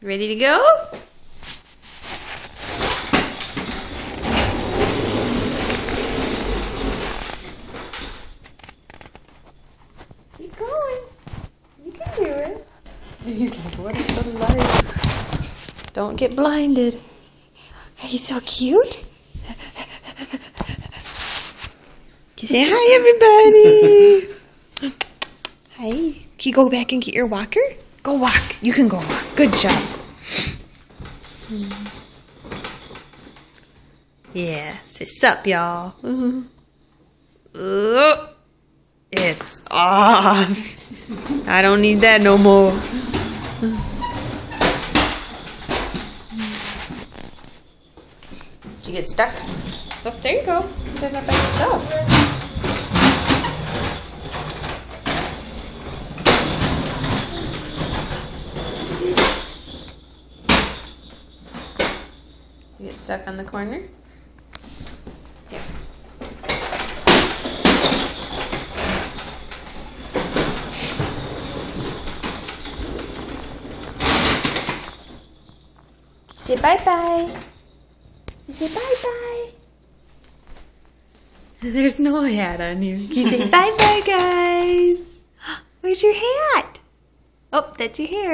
Ready to go? Keep going. You can do it. He's like, what is the light? Don't get blinded. Are you so cute? You say hi, everybody. Hi. Can you go back and get your walker? Go walk. You can go walk. Good job. Yeah. Say sup, y'all. It's off. I don't need that no more. Did you get stuck? Oh, there you go. You did that by yourself. You get stuck on the corner? Here. You say bye-bye. You say bye-bye. There's no hat on you. You say bye-bye, guys. Where's your hat? Oh, that's your hair.